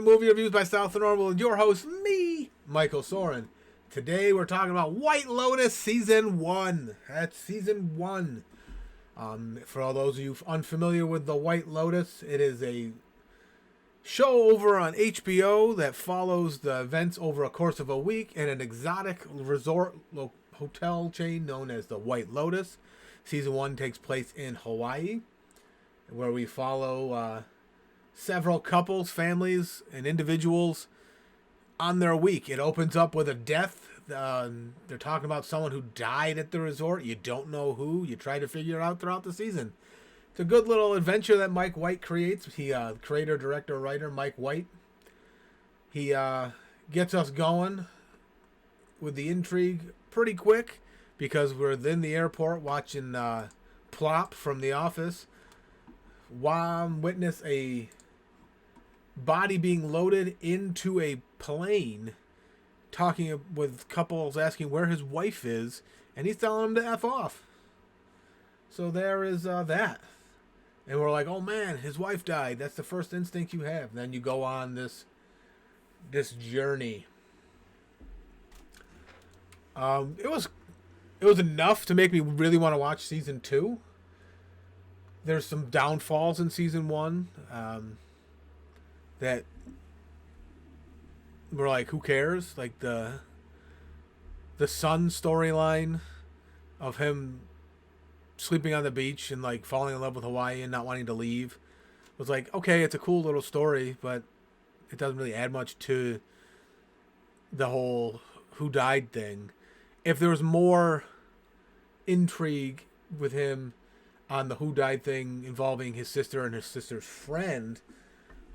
movie reviews by South and Normal, and your host, me, Michael Soren. Today we're talking about White Lotus Season 1. That's Season 1. For all those of you unfamiliar with the White Lotus, it is a show over on HBO that follows the events over a course of a week in an exotic resort hotel chain known as the White Lotus. Season 1 takes place in Hawaii, where we follow several couples, families, and individuals on their week. It opens up with a death. They're talking about someone who died at the resort. You don't know who. You try to figure it out throughout the season. It's a good little adventure that Mike White creates. He, creator, director, writer, Mike White. He gets us going with the intrigue pretty quick because we're in the airport watching Plop from The Office. Witness a body being loaded into a plane, talking with couples asking where his wife is, and he's telling them to F off. So there is that. And we're like, oh man, his wife died. That's the first instinct you have. And then you go on this journey. It was enough to make me really want to watch season 2. There's some downfalls in season 1 that we're like, who cares? Like the son storyline of him sleeping on the beach and like falling in love with Hawaii and not wanting to leave was like, okay, it's a cool little story, but it doesn't really add much to the whole who died thing. If there was more intrigue with him on the who died thing involving his sister and his sister's friend,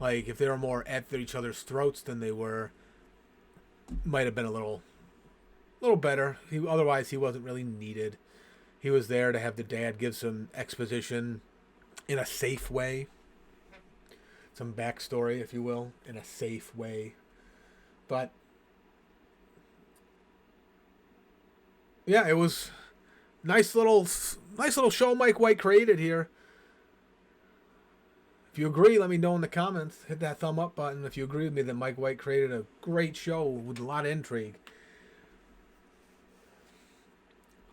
like if they were more at each other's throats than they were, might have been a little better. Otherwise he wasn't really needed. He was there to have the dad give some exposition in a safe way, some backstory, if you will, in a safe way. But yeah, it was nice little show Mike White created here. If you agree, let me know in the comments. Hit that thumb up button if you agree with me that Mike White created a great show with a lot of intrigue.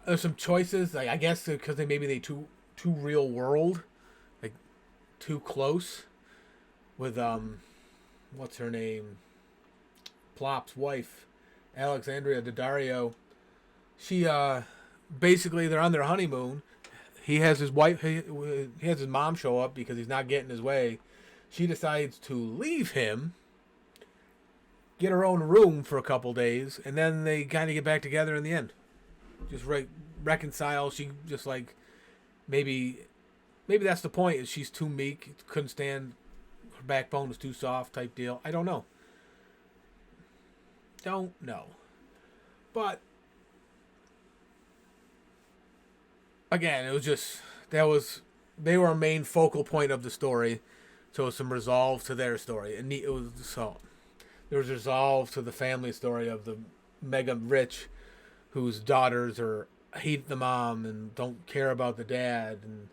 There's some choices, like, I guess because they too real world, like too close with what's her name, Plop's wife, Alexandria Daddario. She basically they're on their honeymoon. He has his wife. He has his mom show up because he's not getting his way. She decides to leave him, get her own room for a couple days, and then they kind of get back together in the end. Just reconcile. She just like maybe that's the point. Is she's too meek, couldn't stand, her backbone was too soft type deal. I don't know. But again, it was just they were a main focal point of the story, so it was some resolve to their story, and there was resolve to the family story of the mega rich whose daughters hate the mom and don't care about the dad, and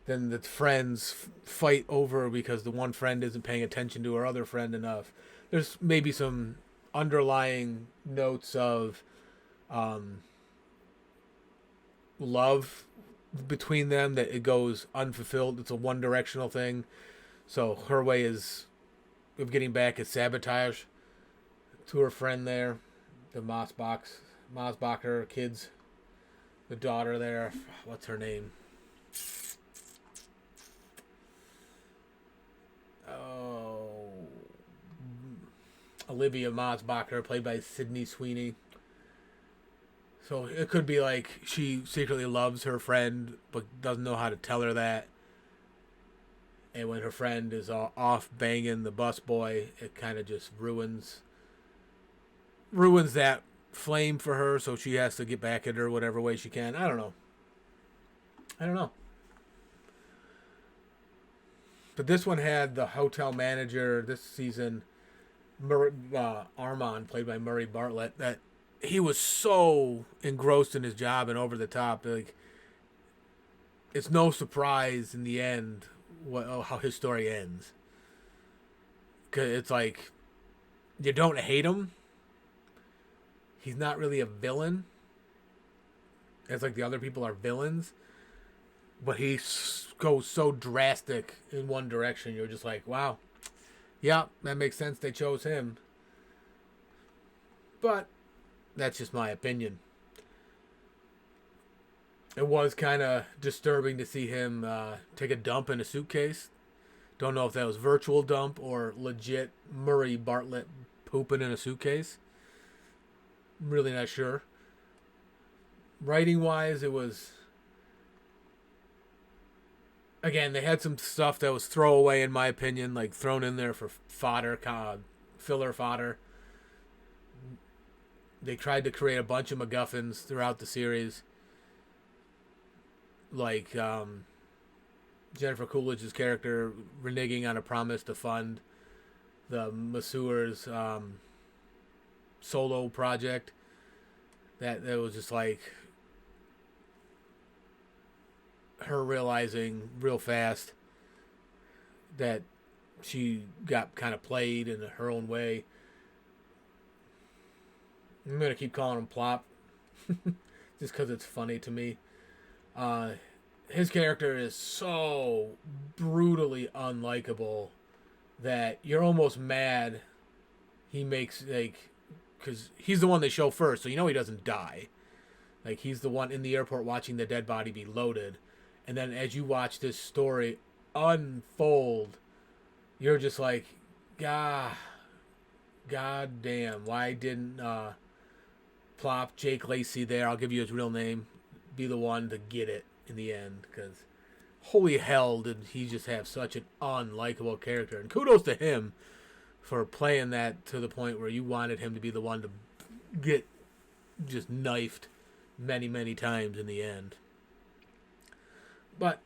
then the friends fight over because the one friend isn't paying attention to her other friend enough. There's maybe some underlying notes of love between them that it goes unfulfilled. It's a one-directional thing. So her way of getting back is sabotage to her friend there, the Mosbacher kids, the daughter there. What's her name? Oh, Olivia Mosbacher, played by Sydney Sweeney. So it could be like she secretly loves her friend but doesn't know how to tell her that. And when her friend is off banging the busboy, it kind of just ruins that flame for her, so she has to get back at her whatever way she can. I don't know. But this one had the hotel manager this season, Armand, played by Murray Bartlett, that he was so engrossed in his job and over the top. Like, it's no surprise in the end how his story ends. 'Cause it's like you don't hate him. He's not really a villain. It's like the other people are villains. But he goes so drastic in one direction. You're just like, wow. Yeah, that makes sense. They chose him. But that's just my opinion. It was kind of disturbing to see him take a dump in a suitcase. Don't know if that was virtual dump or legit Murray Bartlett pooping in a suitcase. I'm really not sure. Writing-wise, it was... Again, they had some stuff that was throwaway, in my opinion, like thrown in there for fodder, filler fodder. They tried to create a bunch of MacGuffins throughout the series. Like Jennifer Coolidge's character reneging on a promise to fund the Masseur's solo project. That was just like her realizing real fast that she got kind of played in her own way. I'm going to keep calling him Plop just because it's funny to me. His character is so brutally unlikable that you're almost mad he makes, like, because he's the one they show first, so you know he doesn't die. Like, he's the one in the airport watching the dead body be loaded. And then as you watch this story unfold, you're just like, God damn, why didn't Plop, Jake Lacey there, I'll give you his real name, be the one to get it in the end? Because holy hell did he just have such an unlikable character. And kudos to him for playing that to the point where you wanted him to be the one to get just knifed many, many times in the end. But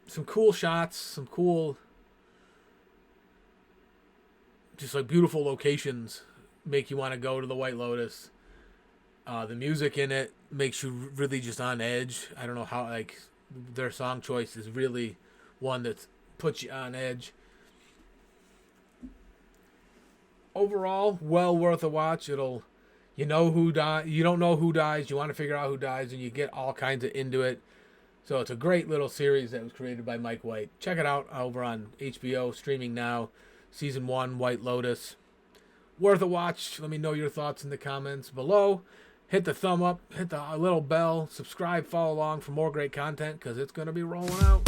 some cool shots, some cool, just like beautiful locations make you want to go to the White Lotus. The music in it makes you really just on edge. I don't know how, like, their song choice is really one that puts you on edge. Overall, well worth a watch. You know who dies. You don't know who dies. You want to figure out who dies, and you get all kinds of into it. So it's a great little series that was created by Mike White. Check it out over on HBO, streaming now. Season 1, White Lotus. Worth a watch. Let me know your thoughts in the comments below. Hit the thumb up, hit the little bell, subscribe, follow along for more great content, because it's going to be rolling out.